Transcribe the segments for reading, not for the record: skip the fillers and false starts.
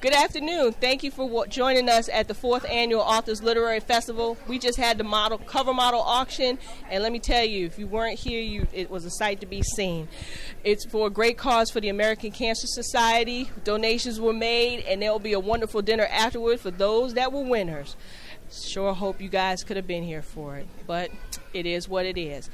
Good afternoon. Thank you for joining us at the 4th Annual Authors Literary Festival. We just had the cover model auction, and let me tell you, if you weren't here, it was a sight to be seen. It's for a great cause for the American Cancer Society. Donations were made, and there will be a wonderful dinner afterward for those that were winners. Sure hope you guys could have been here for it, but it is what it is.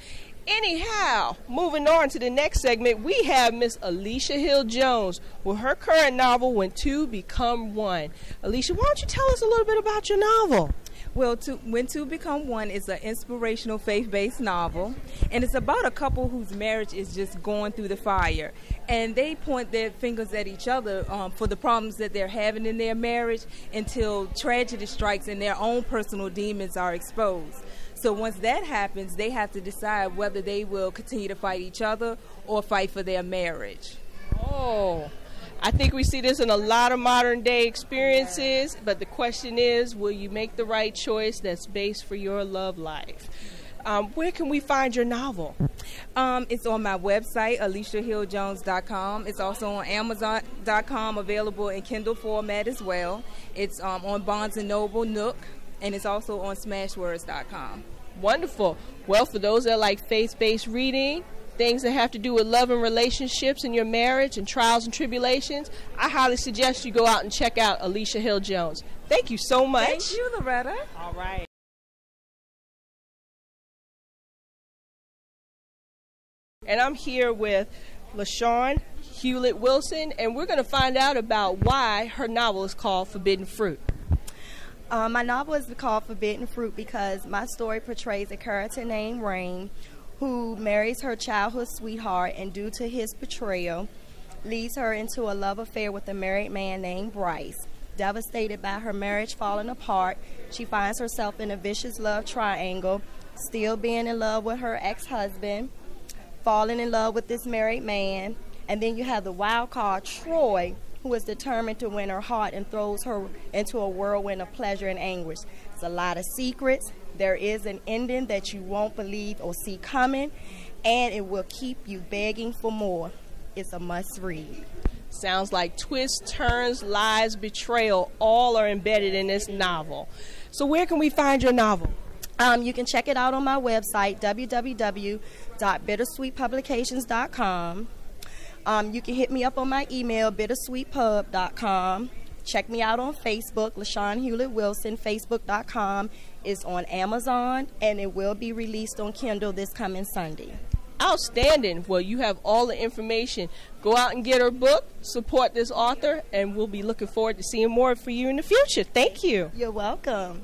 Anyhow, moving on to the next segment, we have Miss Alicia Hill-Jones with her current novel, When Two Become One. Alicia, why don't you tell us a little bit about your novel? Well, When Two Become One is an inspirational faith-based novel, and it's about a couple whose marriage is just going through the fire. And they point their fingers at each other for the problems that they're having in their marriage until tragedy strikes and their own personal demons are exposed. So once that happens, they have to decide whether they will continue to fight each other or fight for their marriage. Oh, I think we see this in a lot of modern day experiences, but the question is, will you make the right choice that's based for your love life? Where can we find your novel? It's on my website, AliciaHillJones.com. It's also on Amazon.com, available in Kindle format as well. It's on Barnes & Noble, Nook, and it's also on Smashwords.com. Wonderful. Well, for those that like faith-based reading, things that have to do with love and relationships in your marriage and trials and tribulations, I highly suggest you go out and check out Alicia Hill-Jones. Thank you so much. Thank you, Loretta. All right. And I'm here with LaShawn Hewlett-Wilson, and we're going to find out about why her novel is called Forbidden Fruit. My novel is called Forbidden Fruit because my story portrays a character named Rain who marries her childhood sweetheart, and due to his betrayal, leads her into a love affair with a married man named Bryce. Devastated by her marriage falling apart, she finds herself in a vicious love triangle, still being in love with her ex-husband, falling in love with this married man, and then you have the wild card Troy, who is determined to win her heart and throws her into a whirlwind of pleasure and anguish. It's a lot of secrets. There is an ending that you won't believe or see coming, and it will keep you begging for more. It's a must read. Sounds like twists, turns, lies, betrayal, all are embedded in this novel. So where can we find your novel? You can check it out on my website, www.bittersweetpublications.com. You can hit me up on my email, bittersweetpub.com. Check me out on Facebook, LaShawn Hewlett-Wilson, facebook.com. It's on Amazon, and it will be released on Kindle this coming Sunday. Outstanding. Well, you have all the information. Go out and get her book, support this author, and we'll be looking forward to seeing more for you in the future. Thank you. You're welcome.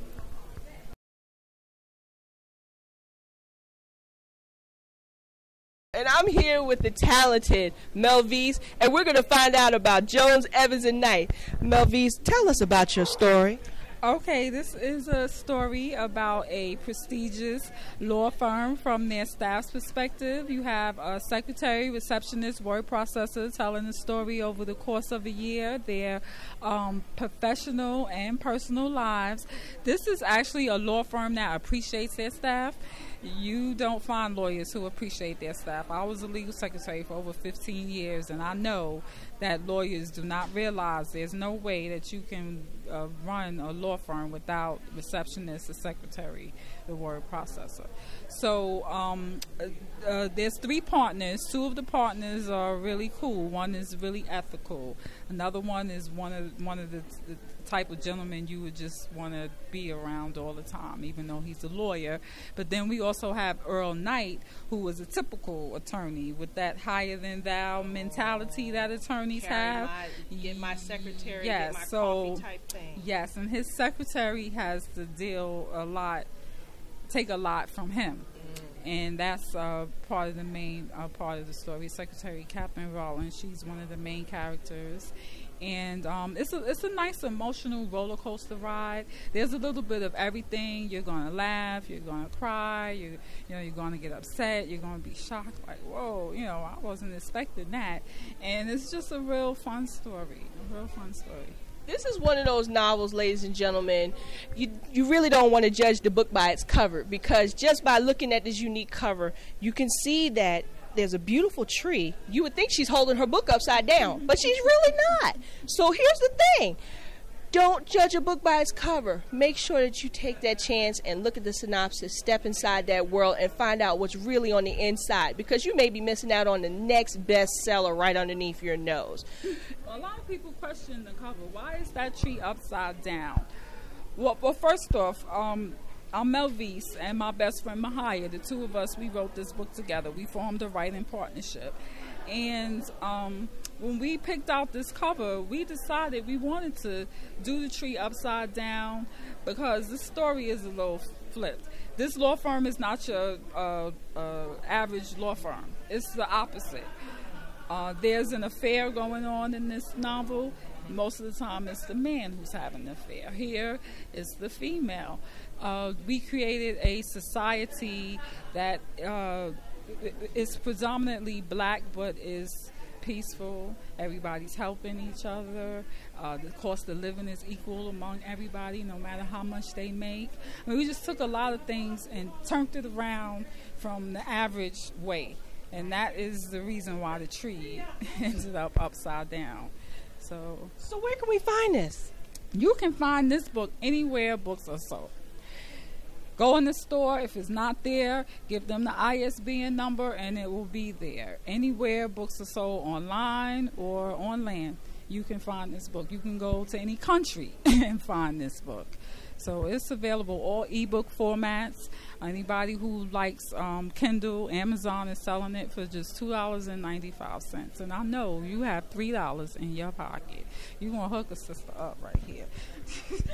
And I'm here with the talented Melvese, and we're going to find out about Jones, Evans, and Knight. Melvese, tell us about your story. Okay, this is a story about a prestigious law firm from their staff's perspective. You have a secretary, receptionist, word processor telling the story over the course of a year, their professional and personal lives. This is actually a law firm that appreciates their staff. You don't find lawyers who appreciate their staff. I was a legal secretary for over 15 years, and I know that lawyers do not realize there's no way that you can run a law firm without receptionist, a secretary, the word processor. So there's 3 partners. 2 of the partners are really cool. One is really ethical. Another one is one of the type of gentleman you would just want to be around all the time, even though he's a lawyer. But then we also have Earl Knight, who was a typical attorney with that higher than thou mentality that attorneys have. Get my secretary, yes, get my so, coffee type thing. Yes, and his secretary has to take a lot from him. And that's part of the main part of the story. Secretary Captain Rollins, she's one of the main characters. And it's a nice emotional roller coaster ride. There's a little bit of everything. You're gonna laugh, you're gonna cry, you're gonna get upset, you're gonna be shocked, like, whoa, I wasn't expecting that. And it's just a real fun story. This is one of those novels, ladies and gentlemen, you really don't want to judge the book by its cover, because just by looking at this unique cover, you can see that there's a beautiful tree. You would think she's holding her book upside down, but she's really not. So here's the thing. Don't judge a book by its cover. Make sure that you take that chance and look at the synopsis, step inside that world, and find out what's really on the inside, because you may be missing out on the next bestseller right underneath your nose. A lot of people question the cover. Why is that tree upside down? Well, first off, I'm Melvese and my best friend Myhia. The two of us, we wrote this book together. We formed a writing partnership. And when we picked out this cover, we decided we wanted to do the tree upside down because the story is a little flipped. This law firm is not your average law firm. It's the opposite. There's an affair going on in this novel. Most of the time it's the man who's having the affair. Here it's the female. We created a society that is predominantly black but is peaceful. Everybody's helping each other. The cost of living is equal among everybody, no matter how much they make. I mean, we just took a lot of things and turned it around from the average way. And that is the reason why the tree ended up upside down. So where can we find this? You can find this book anywhere books are sold. Go in the store. If it's not there, give them the ISBN number and it will be there. Anywhere books are sold, online or on land, you can find this book. You can go to any country and find this book. So it's available all ebook formats. Anybody who likes Kindle, Amazon is selling it for just $2.95. And I know you have $3 in your pocket. You're going to hook a sister up right here.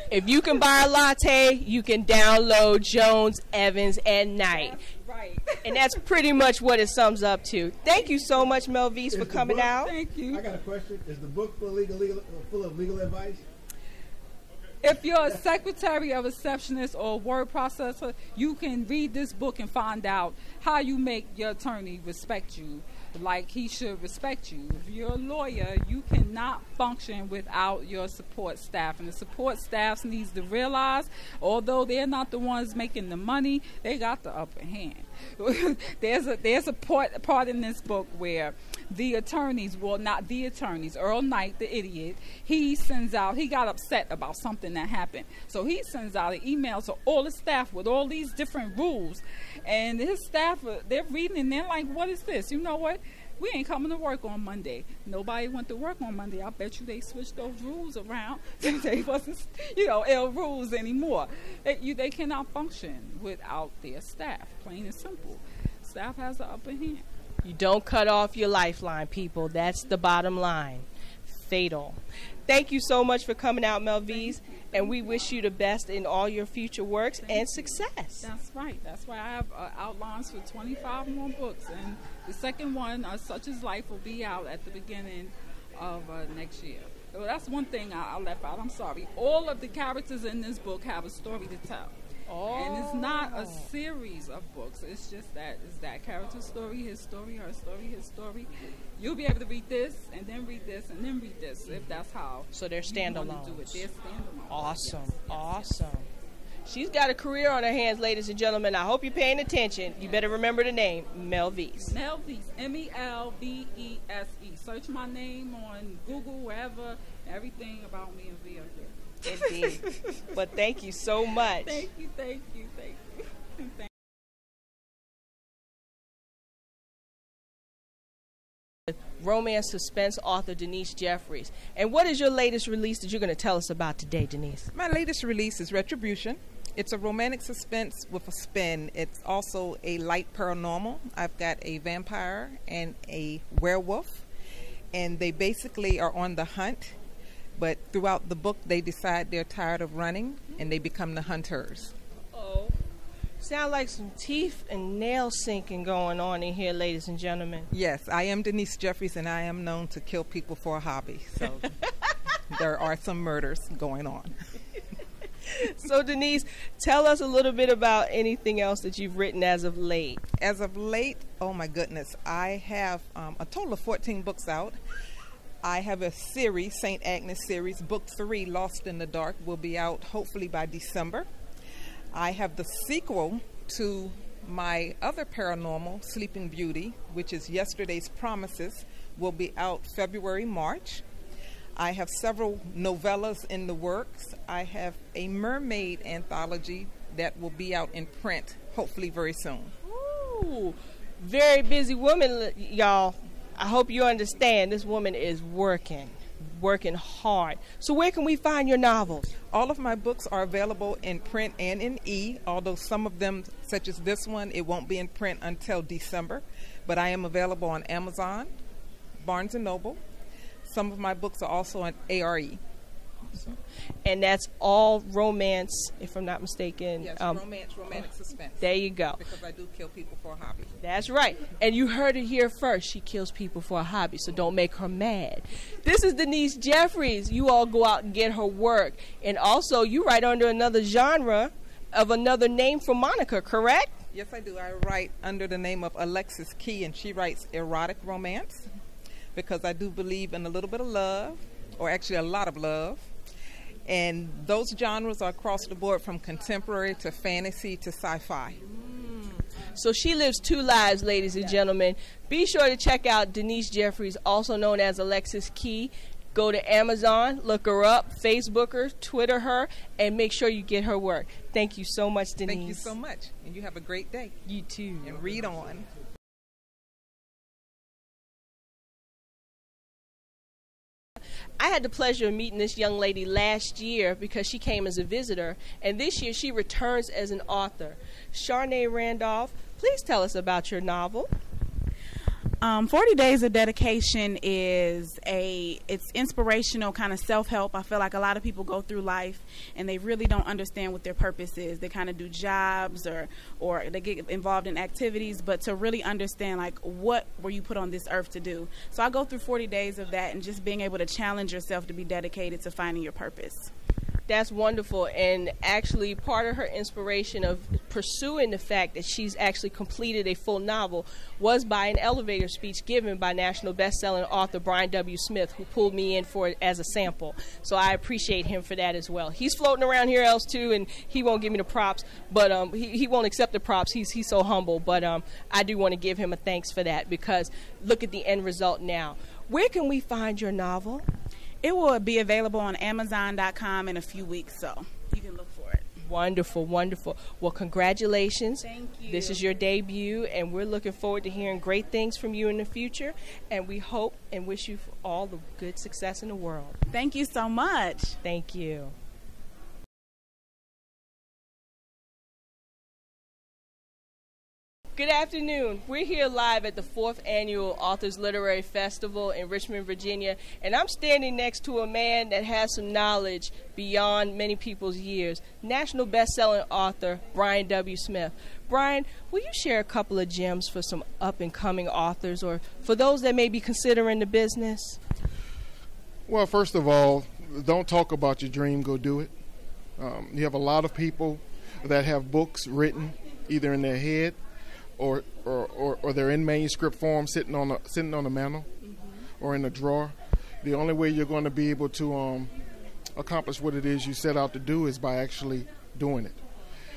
If you can buy a latte, you can download Jones, Evans, and Knight. Right. And that's pretty much what it sums up to. Thank you so much, Melvese, for coming out. Thank you. I got a question. Is the book full of legal advice? If you're a secretary, a receptionist, or a word processor, you can read this book and find out how you make your attorney respect you like he should respect you. If you're a lawyer, you cannot function without your support staff. And the support staff needs to realize, although they're not the ones making the money, they got the upper hand. There's a part in this book where the attorneys, well, not the attorneys, Earl Knight, the idiot, he got upset about something that happened. So he sends out an email to all the staff with all these different rules. And his staff, they're reading and they're like, what is this? You know what? We ain't coming to work on Monday. Nobody went to work on Monday. I bet you they switched those rules around. They wasn't, ill rules anymore. They cannot function without their staff, plain and simple. Staff has the upper hand. You don't cut off your lifeline, people. That's the bottom line. Fatal. Thank you so much for coming out, Melvese, and we wish you the best in all your future works and success. That's right. That's why I have outlines for 25 more books, and the second one, Such Is Life, will be out at the beginning of next year. Well, that's one thing I left out. I'm sorry. All of the characters in this book have a story to tell. Oh. And it's not a series of books. It's just that character's story, his story, her story, his story. You'll be able to read this, and then read this, and then read this, if that's how. So they're standalone. They're standalone. Awesome. Yes. Awesome. She's got a career on her hands, ladies and gentlemen. I hope you're paying attention. You better remember the name, Melvese. Melvese, Melvese. Search my name on Google, wherever. Everything about me will be up there. Indeed. But thank you so much. Thank you. Romance suspense author Denise Jeffries. And what is your latest release that you're going to tell us about today, Denise? My latest release is Retribution. It's a romantic suspense with a spin. It's also a light paranormal. I've got a vampire and a werewolf, and they basically are on the hunt. But throughout the book, they decide they're tired of running, and they become the hunters. Oh, sound like some teeth and nail sinking going on in here, ladies and gentlemen. Yes, I am Denise Jeffries, and I am known to kill people for a hobby. So there are some murders going on. So, Denise, tell us a little bit about anything else that you've written as of late. As of late, oh my goodness, I have a total of 14 books out. I have a series, St. Agnes series. Book 3, Lost in the Dark, will be out hopefully by December. I have the sequel to My other paranormal, Sleeping Beauty, which is Yesterday's Promises, will be out February, March. I have several novellas in the works. I have a mermaid anthology that will be out in print, hopefully very soon. Ooh, very busy woman, y'all. I hope you understand this woman is working hard. So where can we find your novels? All of my books are available in print and in although some of them, such as this one, it won't be in print until December. But I am available on Amazon, Barnes & Noble. Some of my books are also on ARE. And that's all romance, if I'm not mistaken. Yes, romantic suspense. There you go. Because I do kill people for a hobby. That's right. And you heard it here first. She kills people for a hobby, so don't make her mad. This is Denise Jeffries. You all go out and get her work. And also, you write under another genre of another name for Monica, correct? Yes, I do. I write under the name of Alexis Key, and she writes erotic romance because I do believe in a little bit of love, or actually a lot of love. And those genres are across the board from contemporary to fantasy to sci-fi. So she lives two lives, ladies and gentlemen. Be sure to check out Denise Jeffries, also known as Alexis Key. Go to Amazon, look her up, Facebook her, Twitter her, and make sure you get her work. Thank you so much, Denise. Thank you so much. And you have a great day. You too. And read on. I had the pleasure of meeting this young lady last year because she came as a visitor, and this year she returns as an author. Charnay Randolph, please tell us about your novel. 40 Days of Dedication it's inspirational, kind of self-help. I feel like a lot of people go through life and they really don't understand what their purpose is. They kind of do jobs or they get involved in activities, but to really understand, like, what were you put on this earth to do? So I go through 40 days of that and just being able to challenge yourself to be dedicated to finding your purpose. That's wonderful, and actually part of her inspiration of pursuing the fact that she's actually completed a full novel was by an elevator speech given by national best-selling author Brian W. Smith, who pulled me in for it as a sample. So I appreciate him for that as well. He's floating around here else too, and he won't give me the props, but he won't accept the props. He's so humble, but I do want to give him a thanks for that, because look at the end result now. Where can we find your novel? It will be available on Amazon.com in a few weeks, so you can look for it. Wonderful, wonderful. Well, congratulations. Thank you. This is your debut, and we're looking forward to hearing great things from you in the future, and we hope and wish you all the good success in the world. Thank you so much. Thank you. Good afternoon. We're here live at the 4th Annual Authors Literary Festival in Richmond, Virginia, and I'm standing next to a man that has some knowledge beyond many people's years, national best-selling author Brian W. Smith. Brian, will you share a couple of gems for some up-and-coming authors, or for those that may be considering the business? Well, first of all, don't talk about your dream, go do it. You have a lot of people that have books written either in their head or they're in manuscript form sitting on a mantle or in a drawer. The only way you're going to be able to accomplish what it is you set out to do is by actually doing it.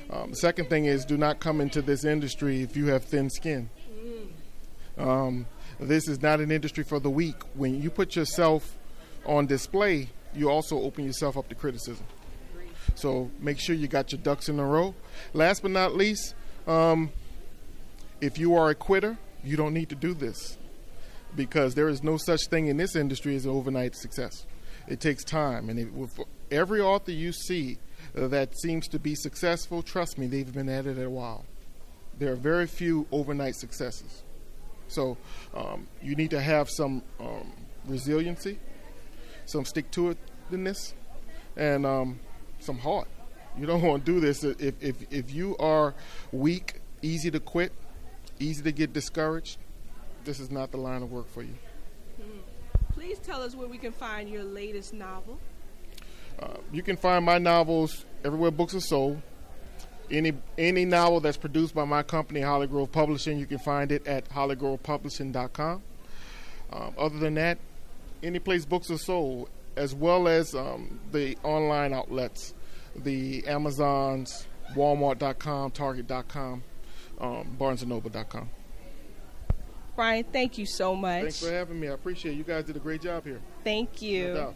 The second thing is, do not come into this industry if you have thin skin. This is not an industry for the weak. When you put yourself on display, you also open yourself up to criticism. So make sure you got your ducks in a row. Last but not least, if you are a quitter, you don't need to do this, because there is no such thing in this industry as overnight success. It takes time, and with every author you see that seems to be successful, trust me, they've been at it a while. There are very few overnight successes. So you need to have some resiliency, some stick-to-itiveness, and some heart. You don't want to do this if you are weak, easy to quit, easy to get discouraged. This is not the line of work for you. Please tell us where we can find your latest novel. You can find my novels everywhere books are sold. Any novel that's produced by my company, Holly Grove Publishing, you can find it at hollygrovepublishing.com. Other than that, any place books are sold, as well as the online outlets, the Amazons, Walmart.com, Target.com. barnesandnoble.com. Brian, thank you so much. Thanks for having me. I appreciate it. You guys did a great job here. Thank you. No doubt.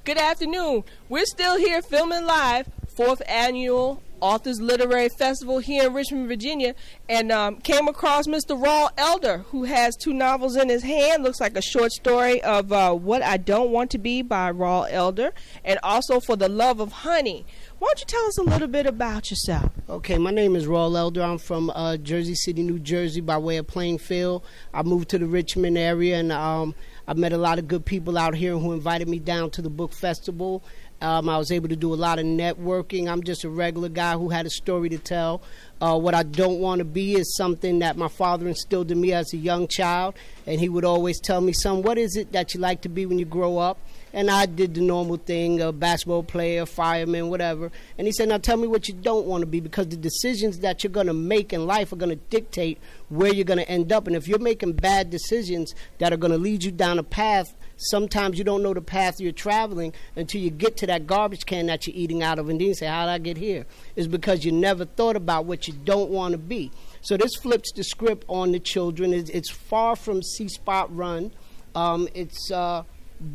Good afternoon. We're still here filming live, 4th Annual Authors Literary Festival here in Richmond, Virginia, and came across Mr. Rall Elder, who has 2 novels in his hand. Looks like a short story of What I Don't Want to Be by Rall Elder, and also For the Love of Honey. Why don't you tell us a little bit about yourself? Okay, my name is Rall Elder. I'm from Jersey City, New Jersey, by way of Plainfield. I moved to the Richmond area, and I met a lot of good people out here who invited me down to the book festival. I was able to do a lot of networking. I'm just a regular guy who had a story to tell. What I don't want to be is something that my father instilled in me as a young child, and he would always tell me, son, what is it that you like to be when you grow up? And I did the normal thing, a basketball player, fireman, whatever. And he said, now tell me what you don't want to be, because the decisions that you're going to make in life are going to dictate where you're going to end up. And if you're making bad decisions that are going to lead you down a path, sometimes you don't know the path you're traveling until you get to that garbage can that you're eating out of. And then you say, how did I get here? It's because you never thought about what you don't want to be. So this flips the script on the children. It's far from C-Spot Run. It's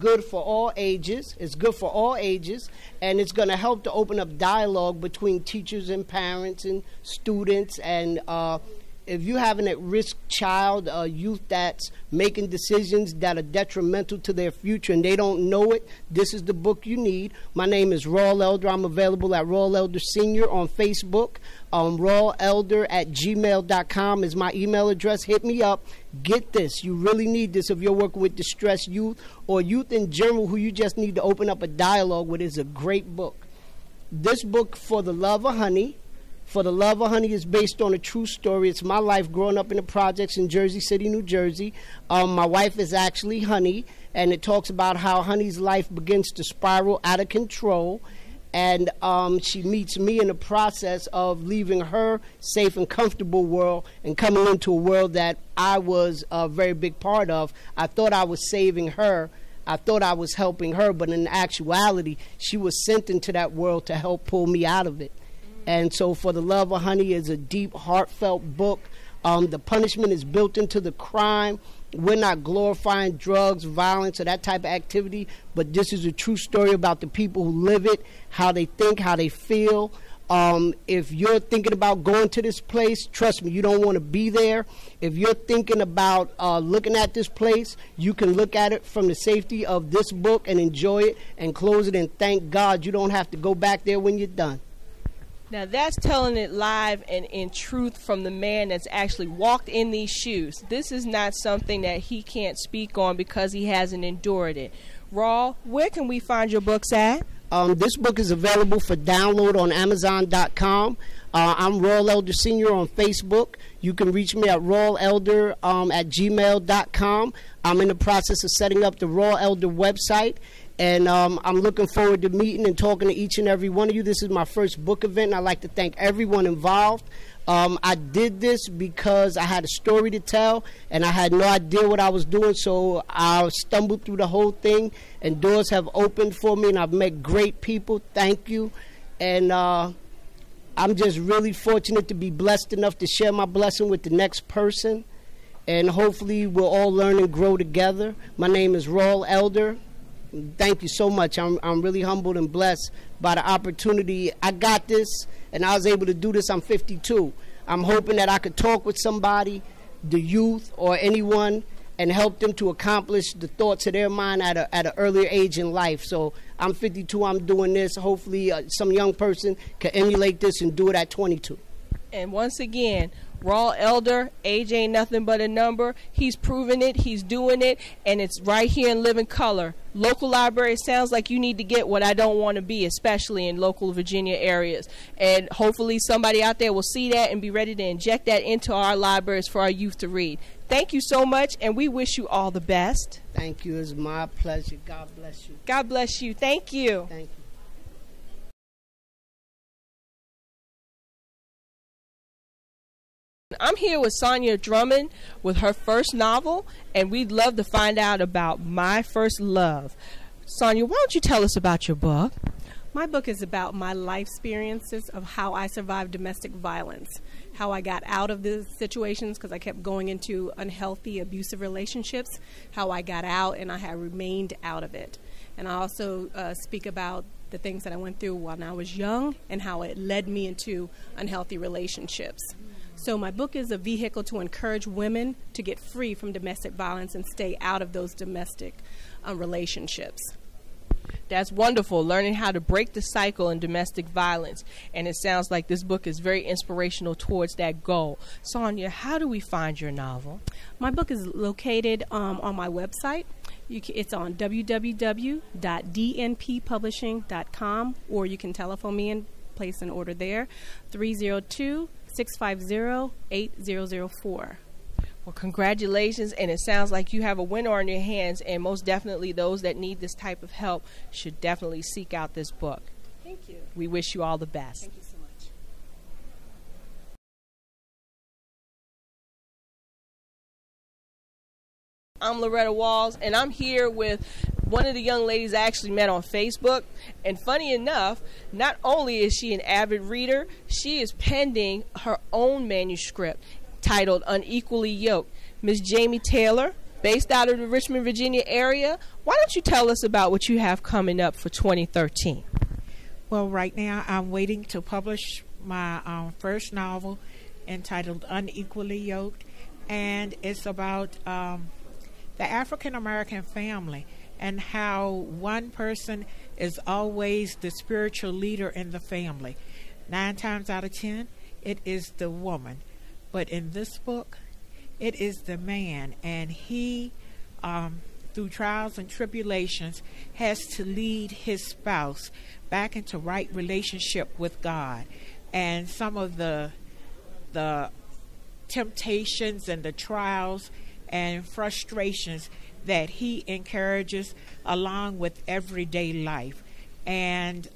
good for all ages. It's good for all ages, and it's going to help to open up dialogue between teachers and parents and students. And if you have an at-risk child, a youth that's making decisions that are detrimental to their future and they don't know it, this is the book you need. My name is Rall Elder. I'm available at Rall Elder Sr. on Facebook. RallElder@gmail.com is my email address. Hit me up. Get this. You really need this if you're working with distressed youth or youth in general who you just need to open up a dialogue with. It's a great book. This book, For the Love of Honey, For the Love of Honey, is based on a true story. It's my life growing up in the projects in Jersey City, New Jersey. My wife is actually Honey, and it talks about how Honey's life begins to spiral out of control. And she meets me in the process of leaving her safe and comfortable world and coming into a world that I was a very big part of. I thought I was saving her. I thought I was helping her, but in actuality, she was sent into that world to help pull me out of it. And so For the Love of Honey is a deep, heartfelt book. The punishment is built into the crime. We're not glorifying drugs, violence, or that type of activity, but this is a true story about the people who live it, how they think, how they feel. If you're thinking about going to this place, trust me, you don't want to be there. If you're thinking about looking at this place, you can look at it from the safety of this book and enjoy it and close it, and thank God you don't have to go back there when you're done. Now that's telling it live and in truth from the man that's actually walked in these shoes. This is not something that he can't speak on because he hasn't endured it. Rall, where can we find your books at? This book is available for download on Amazon.com. I'm Rall Elder Sr. on Facebook. You can reach me at rawlelder@gmail.com. I'm in the process of setting up the Rall Elder website. And I'm looking forward to meeting and talking to each and every one of you. This is my first book event, and I'd like to thank everyone involved. I did this because I had a story to tell, and I had no idea what I was doing, so I stumbled through the whole thing, and doors have opened for me, and I've met great people. Thank you. And I'm just really fortunate to be blessed enough to share my blessing with the next person, and hopefully we'll all learn and grow together. My name is Rall Elder. Thank you so much. I'm really humbled and blessed by the opportunity. I got this, and I was able to do this. I'm 52. I'm hoping that I could talk with somebody, the youth or anyone, and help them to accomplish the thoughts of their mind at an earlier age in life. So I'm 52. I'm doing this. Hopefully some young person can emulate this and do it at 22. And once again, Rall Elder, age ain't nothing but a number. He's proven it, he's doing it, and it's right here in living color. Local library sounds like you need to get What I Don't Want to Be, especially in local Virginia areas. And hopefully somebody out there will see that and be ready to inject that into our libraries for our youth to read. Thank you so much, and we wish you all the best. Thank you. It's my pleasure. God bless you. God bless you. Thank you. Thank you. I'm here with Sonia Drummond with her first novel, and we'd love to find out about My First Love. Sonia, why don't you tell us about your book? My book is about my life experiences of how I survived domestic violence, how I got out of the situations because I kept going into unhealthy, abusive relationships, how I got out and I have remained out of it. And I also speak about the things that I went through when I was young and how it led me into unhealthy relationships. So my book is a vehicle to encourage women to get free from domestic violence and stay out of those domestic relationships. That's wonderful, learning how to break the cycle in domestic violence. And it sounds like this book is very inspirational towards that goal. Sonia, how do we find your novel? My book is located on my website. It's on www.dnppublishing.com, or you can telephone me and place an order there, 302-650-8004. Well, congratulations, and it sounds like you have a winner on your hands, and most definitely those that need this type of help should definitely seek out this book. Thank you. We wish you all the best. Thank you so much. I'm Loretta Walls, and I'm here with one of the young ladies I actually met on Facebook. And funny enough, not only is she an avid reader, she is penning her own manuscript titled Unequally Yoked. Ms. Jamie Taylor, based out of the Richmond, Virginia area, why don't you tell us about what you have coming up for 2013? Well, right now I'm waiting to publish my first novel entitled Unequally Yoked, and it's about the African-American family and how one person is always the spiritual leader in the family. 9 times out of 10, it is the woman. But in this book, it is the man, and he, through trials and tribulations, has to lead his spouse back into right relationship with God. And some of the temptations and the trials and frustrations that he encourages along with everyday life, and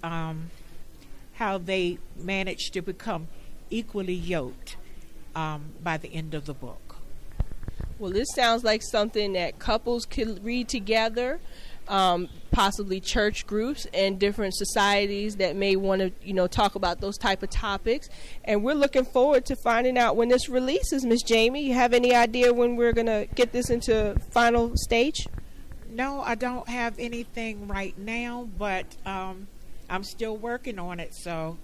how they manage to become equally yoked by the end of the book. Well, this sounds like something that couples could read together, possibly church groups and different societies that may want to, talk about those type of topics. And we're looking forward to finding out when this releases. Miss Jamie, you have any idea when we're going to get this into final stage? No, I don't have anything right now, but I'm still working on it. So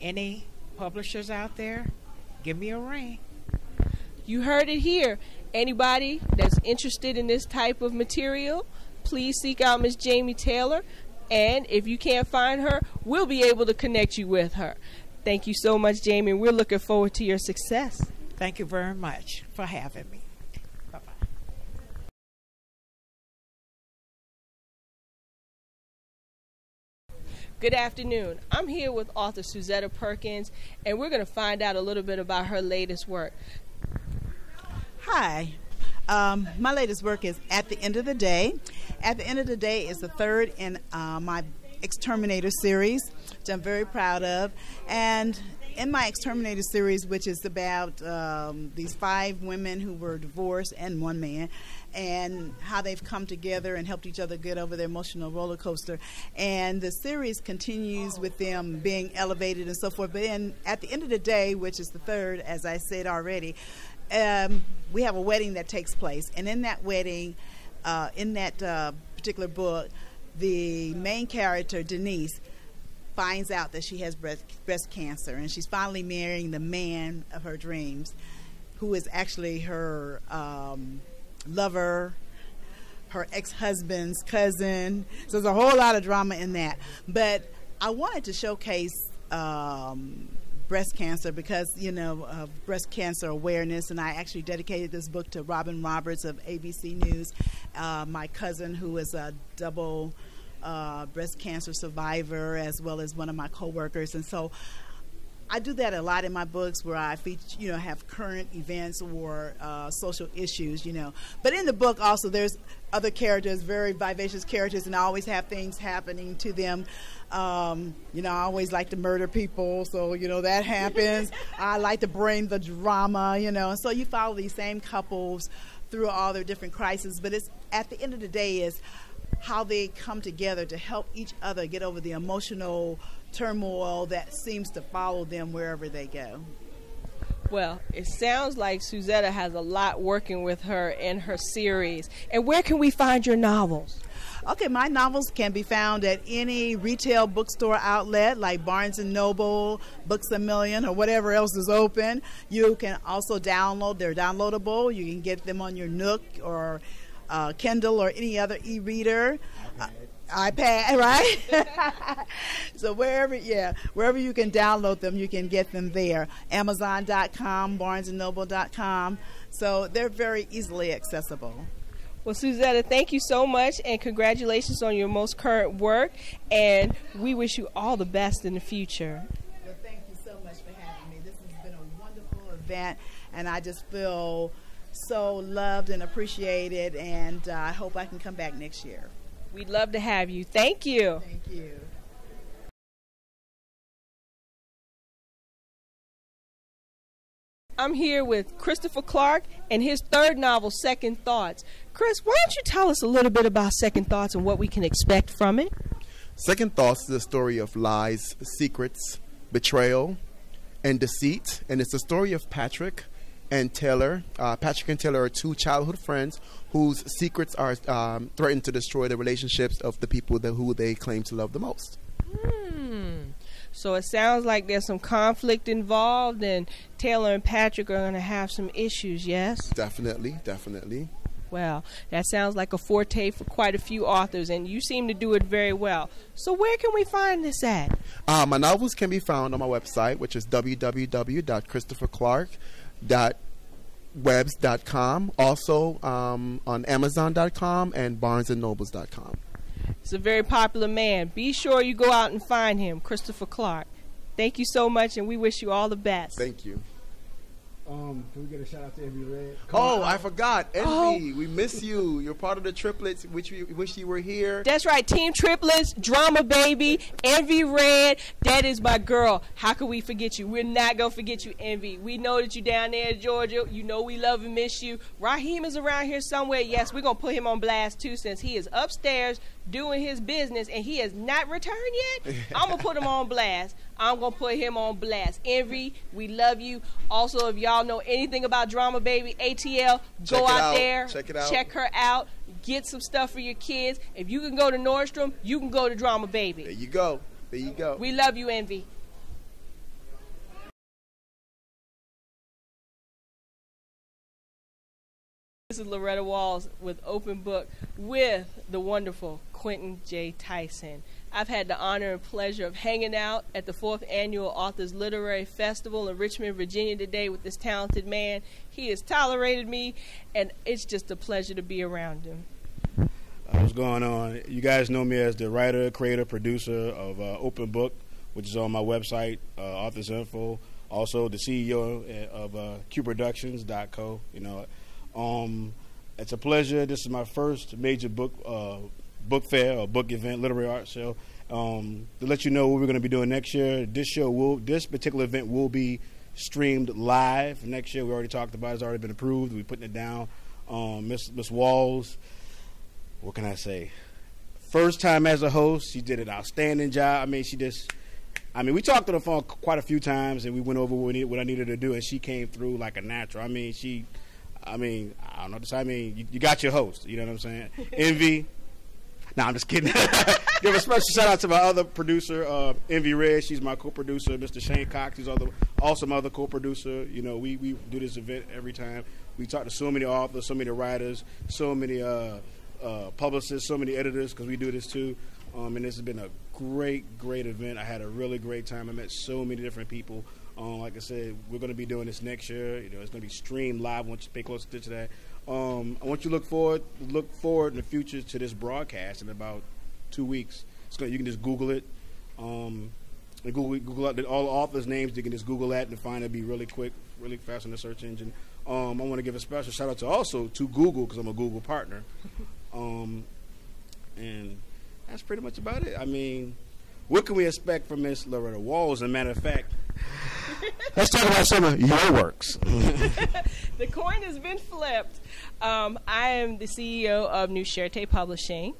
any publishers out there, give me a ring. You heard it here. Anybody that's interested in this type of material, please seek out Miss Jamie Taylor. And if you can't find her, we'll be able to connect you with her. Thank you so much, Jamie. We're looking forward to your success. Thank you very much for having me. Bye-bye. Good afternoon. I'm here with author Suzetta Perkins, and we're going to find out a little bit about her latest work. Hi. My latest work is At the End of the Day. At the End of the Day is the third in my Exterminator series, which I'm very proud of. And in my Exterminator series, which is about these 5 women who were divorced and 1 man, and how they've come together and helped each other get over their emotional roller coaster. And the series continues with them being elevated and so forth. But at the end of the day, which is the third, as I said already, we have a wedding that takes place. And in that wedding, in that particular book, the main character, Denise, finds out that she has breast cancer, and she's finally marrying the man of her dreams, who is actually her lover, her ex-husband's cousin. So there's a whole lot of drama in that. But I wanted to showcase breast cancer because, breast cancer awareness, and I actually dedicated this book to Robin Roberts of ABC News, my cousin who is a double breast cancer survivor, as well as one of my co-workers. And so I do that a lot in my books, where I feature, have current events or social issues, But in the book also, there's other characters, very vivacious characters, and I always have things happening to them. I always like to murder people, so, that happens. I like to bring the drama, and so you follow these same couples through all their different crises. But it's at the end of the day is how they come together to help each other get over the emotional turmoil that seems to follow them wherever they go. Well, it sounds like Suzetta has a lot working with her in her series. And where can we find your novels? Okay, my novels can be found at any retail bookstore outlet like Barnes & Noble, Books A Million, or whatever else is open. You can also download. They're downloadable. You can get them on your Nook or Kindle or any other e-reader. iPad, right? So wherever you can download them, you can get them there. Amazon.com, BarnesandNoble.com. So they're very easily accessible. Well, Suzetta, thank you so much, and congratulations on your most current work, and we wish you all the best in the future. Well, thank you so much for having me. This has been a wonderful event, and I just feel so loved and appreciated, and I hope I can come back next year. We'd love to have you. Thank you. Thank you. I'm here with Kristofer Clarke and his third novel, Second Thoughts. Chris, why don't you tell us a little bit about Second Thoughts and what we can expect from it? Second Thoughts is a story of lies, secrets, betrayal, and deceit. And it's the story of Patrick and Taylor. Patrick and Taylor are two childhood friends whose secrets are threatened to destroy the relationships of the people who they claim to love the most. So it sounds like there's some conflict involved, and Taylor and Patrick are going to have some issues, yes? Definitely, definitely. Well, that sounds like a forte for quite a few authors, and you seem to do it very well. So where can we find this at? My novels can be found on my website, which is www.kristoferclarke.webs.com, also on Amazon.com and BarnesandNobles.com. He's a very popular man. Be sure you go out and find him, Kristofer Clarke. Thank you so much, and we wish you all the best. Thank you. Can we get a shout out to Envy Red? I forgot. Envy, we miss you. You're part of the triplets, which we wish you were here. That's right. Team Triplets, Drama Baby, Envy Red. That is my girl. How could we forget you? We're not going to forget you, Envy. We know that you down there in Georgia. You know we love and miss you. Raheem is around here somewhere. Yes, we're going to put him on blast, too, since he is upstairs doing his business and he has not returned yet. I'm going to put him on blast. I'm going to put him on blast. Envy, we love you. Also, if y'all know anything about Drama Baby, ATL, go out there. Check it out. Check her out. Get some stuff for your kids. If you can go to Nordstrom, you can go to Drama Baby. There you go. There you go. We love you, Envy. This is Loretta Walls with Open Book with the wonderful Quentin J. Tyson. I've had the honor and pleasure of hanging out at the 4th Annual Authors Literary Festival in Richmond, Virginia today with this talented man. He has tolerated me, and it's just a pleasure to be around him. What's going on? You guys know me as the writer, creator, producer of Open Book, which is on my website, Authors Info. Also, the CEO of QProductions.co. It's a pleasure. This is my first major book fair or book event, literary art show. To let you know what we're going to be doing next year, this particular event will be streamed live next year. We already talked about it. It's already been approved. We're putting it down. Miss Walls, what can I say? First time as a host, she did an outstanding job. We talked on the phone quite a few times, and we went over what I needed to do, and she came through like a natural. I don't know. You got your host. You know what I'm saying? Envy. No, I'm just kidding. Give a special shout out to my other producer, Envy Red. She's my co-producer. Mr. Shane Cox. He's also my other co-producer. We do this event every time. We talk to so many authors, so many writers, so many publicists, so many editors, because we do this too. And this has been a great event. I had a really great time. I met so many different people. Like I said, we're going to be doing this next year. It's going to be streamed live. I want you to pay close attention to that. I want you to look forward in the future to this broadcast in about 2 weeks. You can just Google it. Google out all the authors' names. You can just Google that and find it. Be really quick, really fast in the search engine. I want to give a special shout out to Google, because I'm a Google partner. And that's pretty much about it. What can we expect from Miss Loretta Walls? As a matter of fact, Let's talk about some of your works. The coin has been flipped. I am the CEO of New Cherte Publishing.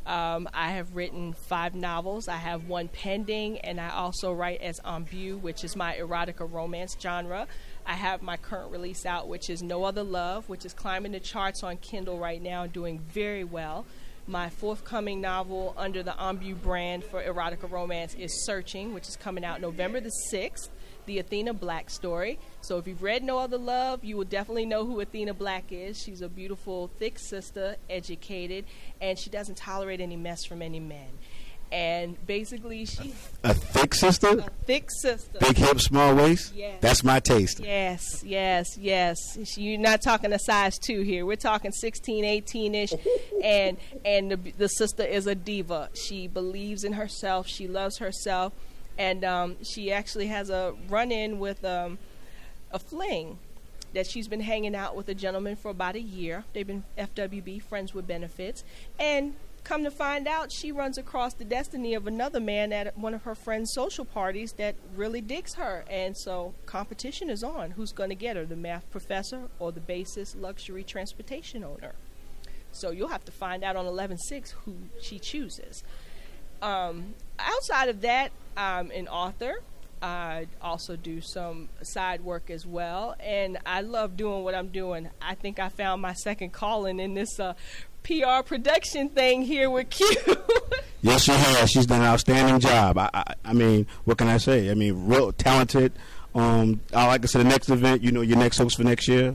I have written 5 novels. I have 1 pending, and I also write as Embue, which is my erotica romance genre. I have my current release out, which is No Other Love, which is climbing the charts on Kindle right now and doing very well. My forthcoming novel under the Embue brand for erotica romance is Searching, which is coming out November the 6th, the Athena Black story. So if you've read No Other Love, you will definitely know who Athena Black is. She's a beautiful, thick sister, educated, and she doesn't tolerate any mess from any men. And basically, she's a thick sister? A thick sister. Big hips, small waist? Yes. That's my taste. Yes. You're not talking a size 2 here. We're talking 16, 18-ish. and the sister is a diva. She believes in herself. She loves herself. And she actually has a run-in with a fling that she's been hanging out with a gentleman for about a year. They've been FWB, friends with benefits. And come to find out, she runs across the destiny of another man at one of her friend's social parties that really digs her. And so competition is on. Who's going to get her, the math professor or the basis luxury transportation owner? So you'll have to find out on 11/6 who she chooses. Outside of that, I'm an author. I also do some side work as well. And I love doing what I'm doing. I think I found my second calling in this PR production thing here with Q. Yes, she has. She's done an outstanding job. I mean, what can I say? I mean, real talented. I like to say the next event, your next hopes for next year.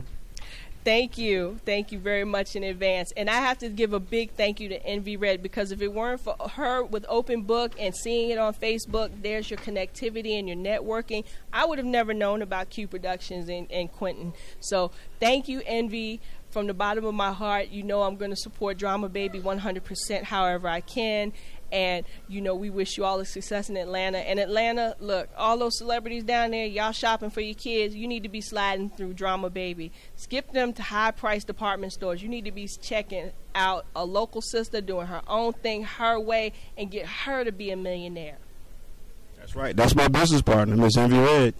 Thank you very much in advance. And I have to give a big thank you to Envy Red, because if it weren't for her with Open Book and seeing it on Facebook, there's your connectivity and your networking, I would have never known about Q Productions and Quentin. So thank you, Envy. From the bottom of my heart, I'm going to support Drama Baby 100% however I can. And, we wish you all the success in Atlanta. And Atlanta, look, all those celebrities down there, y'all shopping for your kids, you need to be sliding through Drama Baby. Skip them to high-priced department stores. You need to be checking out a local sister doing her own thing her way and get her to be a millionaire. That's right. That's my business partner, Miss Envy Red.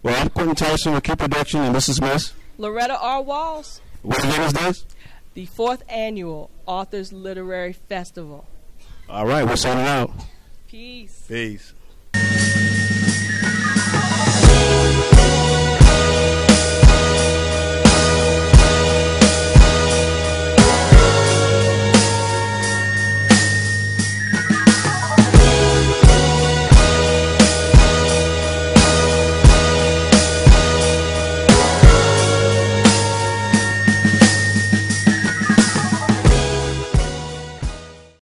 Well, I'm Quentin Tyson with Q Production, and this is Miss Loretta R. Walls. What event is this? The 4th Annual Authors Literary Festival. All right, we're signing out. Peace. Peace.